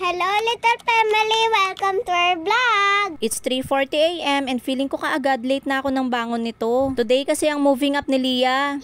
Hello little family! Welcome to our vlog! It's 3:40 AM and feeling ko kaagad late na ako ng bangon nito. Today kasi ang moving up ni Lia.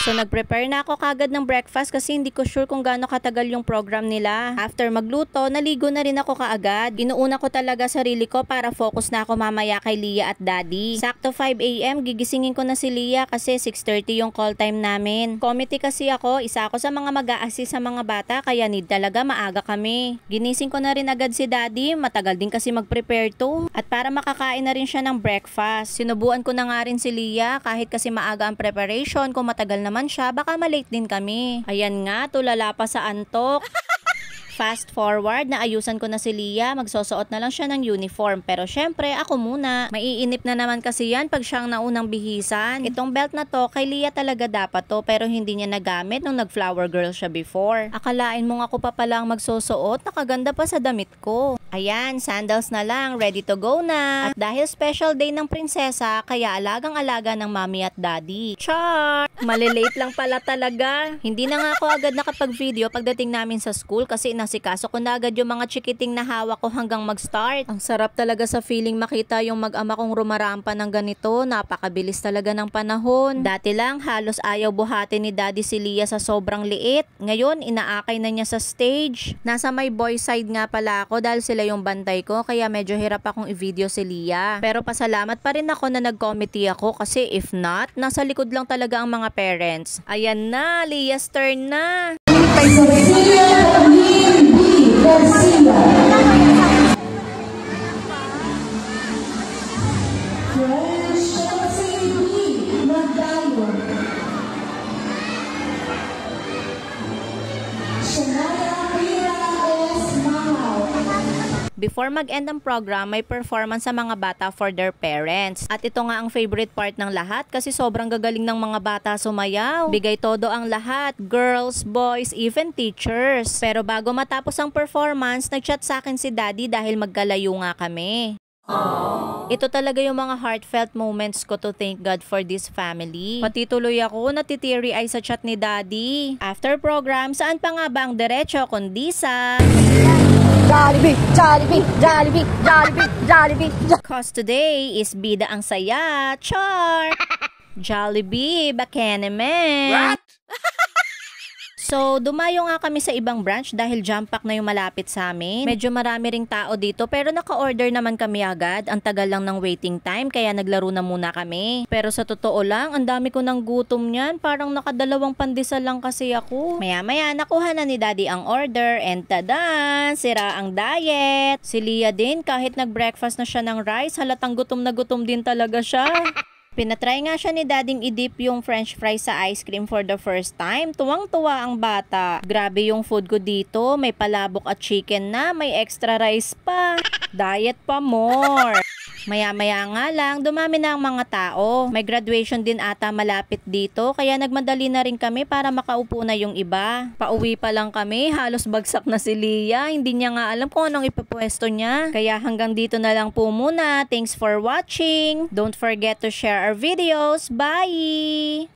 So nag-prepare na ako kagad ng breakfast kasi hindi ko sure kung gaano katagal yung program nila. After magluto, naligo na rin ako kaagad. Inuuna ko talaga sarili ko para focus na ako mamaya kay Lia at Daddy. Sakto 5 AM, gigisingin ko na si Lia kasi 6:30 yung call time namin. Committee kasi ako, isa ako sa mga mag-a-assist sa mga bata kaya need talaga maaga kami. Ginising ko na rin agad si Daddy, matagal din kasi mag-prepare to. At para makakain na rin siya ng breakfast. Sinubuan ko na nga rin si Lia kahit kasi maaga ang preparation, kung matagal naman siya, baka malate din kami. Ayan nga, tulala pa sa antok. Fast forward, naayusan ko na si Lia, magsusuot na lang siya ng uniform. Pero syempre, ako muna. Maiinip na naman kasi yan pag siyang naunang bihisan. Itong belt na to, kay Lia talaga dapat to, pero hindi niya nagamit nung nag-flower girl siya before. Akalain mo nga ako pa palang magsusuot, nakaganda pa sa damit ko. Ayan, sandals na lang, ready to go na. At dahil special day ng prinsesa, kaya alagang-alaga ng mommy at daddy. Char! Malilate lang pala talaga. Hindi na nga ako agad nakapag-video pagdating namin sa school kasi nasikaso ko na agad yung mga chikiting na hawak ko hanggang mag-start. Ang sarap talaga sa feeling makita yung mag-ama kong rumarampa ng ganito. Napakabilis talaga ng panahon. Dati lang, halos ayaw buhati ni daddy si Lia sa sobrang liit. Ngayon, inaakay na niya sa stage. Nasa may boy side nga pala ako dahil sila yung bantay ko, kaya medyo hirap akong i-video si Lia. Pero pasalamat pa rin ako na nag-committee ako kasi if not, nasa likod lang talaga ang mga parents. Ayan na, Lia's turn na. Before mag-end ang program, may performance sa mga bata for their parents. At ito nga ang favorite part ng lahat kasi sobrang gagaling ng mga bata sumayaw. Bigay todo ang lahat, girls, boys, even teachers. Pero bago matapos ang performance, nag-chat sa akin si Daddy dahil magkalayo nga kami. Aww. Ito talaga yung mga heartfelt moments ko to thank God for this family. Pati tuloy ako natitiri ay sa chat ni Daddy. After program, saan pa nga ba ang diretso kundi sa Jollibee! Jollibee! Jollibee! Jollibee! Jollibee! Cause today is bida ang saya. Char! Jollibee, Bakenemen. What? So, dumayo nga kami sa ibang branch dahil jump pack na yung malapit sa amin. Medyo marami ring tao dito pero naka-order naman kami agad. Ang tagal lang ng waiting time kaya naglaro na muna kami. Pero sa totoo lang, ang dami ko ng gutom niyan. Parang nakadalawang pandesal lang kasi ako. Maya-maya, nakuha na ni Daddy ang order and tadan! Sira ang diet! Si Lia din, kahit nag-breakfast na siya ng rice, halatang gutom na gutom din talaga siya. Pinatry nga siya ni Dading i-dip yung french fries sa ice cream for the first time. Tuwang-tuwa ang bata. Grabe yung food ko dito. May palabok at chicken na. May extra rice pa. Diet pa more. Maya-maya nga lang, dumami na ang mga tao. May graduation din ata malapit dito, kaya nagmadali na rin kami para makaupo na yung iba. Pauwi pa lang kami, halos bagsak na si Lia. Hindi niya nga alam kung anong ipapwesto niya. Kaya hanggang dito na lang po muna. Thanks for watching. Don't forget to share our videos. Bye!